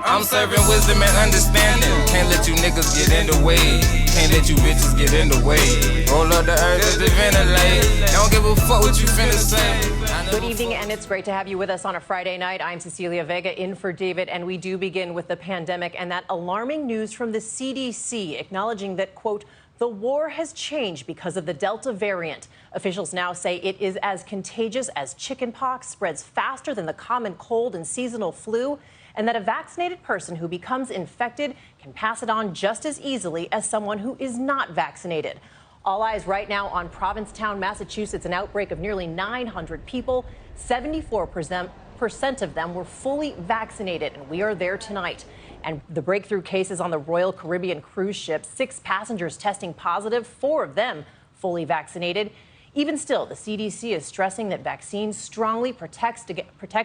I'm serving wisdom and understanding. Can't let you niggas get in the way. Can't let you bitches get in the way. Roll up the earth to ventilate. Don't give a fuck what you finna say. Good evening, and it's great to have you with us on a Friday night. I'm Cecilia Vega in for David, and we do begin with the pandemic and that alarming news from the CDC acknowledging that, quote, the war has changed because of the Delta variant. Officials now say it is as contagious as chickenpox, spreads faster than the common cold and seasonal flu, and that a vaccinated person who becomes infected can pass it on just as easily as someone who is not vaccinated. All eyes right now on Provincetown, Massachusetts, an outbreak of nearly 900 people. 74% of them were fully vaccinated, and we are there tonight. And the breakthrough cases on the Royal Caribbean cruise ship, 6 passengers testing positive, 4 of them fully vaccinated. Even still, the CDC is stressing that vaccines strongly protect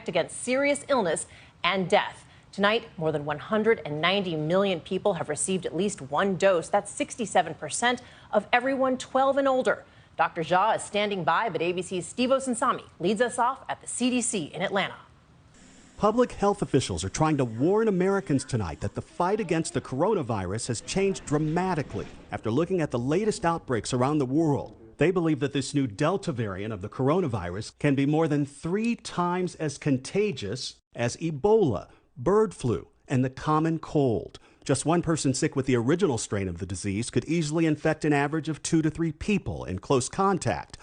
against serious illness and death. Tonight, more than 190 million people have received at least one dose. That's 67% of everyone 12 and older. Dr. Jha is standing by, but ABC's Steve Osensami leads us off at the CDC in Atlanta. Public health officials are trying to warn Americans tonight that the fight against the coronavirus has changed dramatically after looking at the latest outbreaks around the world. They believe that this new Delta variant of the coronavirus can be more than 3 times as contagious as Ebola, bird flu, and the common cold. Just one person sick with the original strain of the disease could easily infect an average of 2 to 3 people in close contact.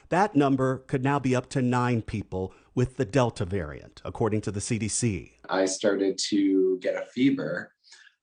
That number could now be up to 9 people with the Delta variant, according to the CDC. I started to get a fever,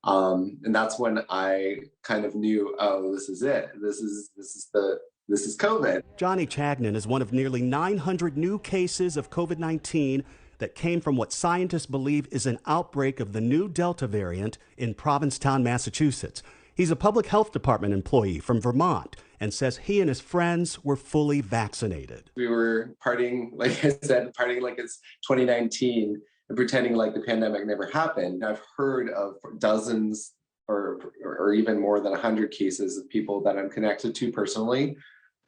and that's when I kind of knew, oh, this is it. This is COVID. Johnny Chagnon is one of nearly 900 new cases of COVID-19 that came from what scientists believe is an outbreak of the new Delta variant in Provincetown, Massachusetts. He's a public health department employee from Vermont and says he and his friends were fully vaccinated. We were partying, like I said, partying like it's 2019 and pretending like the pandemic never happened. I've heard of dozens or even more than 100 cases of people that I'm connected to personally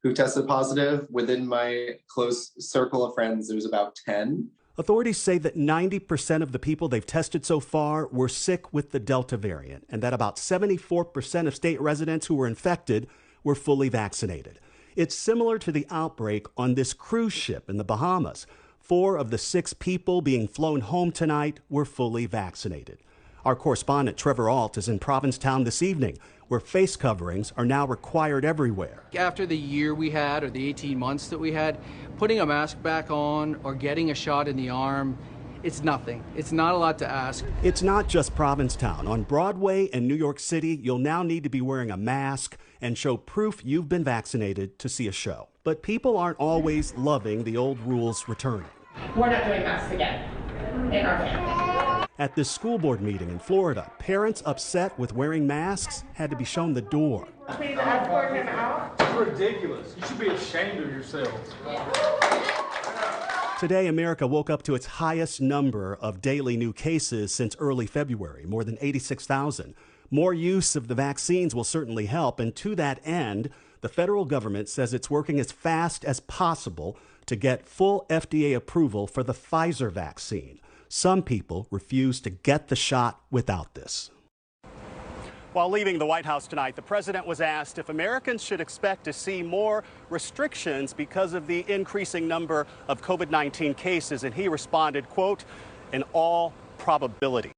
who tested positive. Within my close circle of friends, there's about 10. Authorities say that 90% of the people they've tested so far were sick with the Delta variant, and that about 74% of state residents who were infected were fully vaccinated. It's similar to the outbreak on this cruise ship in the Bahamas. 4 of the 6 people being flown home tonight were fully vaccinated. Our correspondent Trevor Alt is in Provincetown this evening, where face coverings are now required everywhere. After the year we had, or the 18 months that we had, putting a mask back on or getting a shot in the arm, it's nothing. It's not a lot to ask. It's not just Provincetown. On Broadway in New York City, you'll now need to be wearing a mask and show proof you've been vaccinated to see a show. But people aren't always loving the old rules returning. We're not doing masks again in our family. At this school board meeting in Florida, parents upset with wearing masks had to be shown the door. Please escort him out. It's ridiculous. You should be ashamed of yourselves. Today, America woke up to its highest number of daily new cases since early February, more than 86,000. More use of the vaccines will certainly help, and to that end, the federal government says it's working as fast as possible to get full FDA approval for the Pfizer vaccine. Some people refuse to get the shot without this. While leaving the White House tonight, the president was asked if Americans should expect to see more restrictions because of the increasing number of COVID-19 cases, and he responded, quote, "in all probability."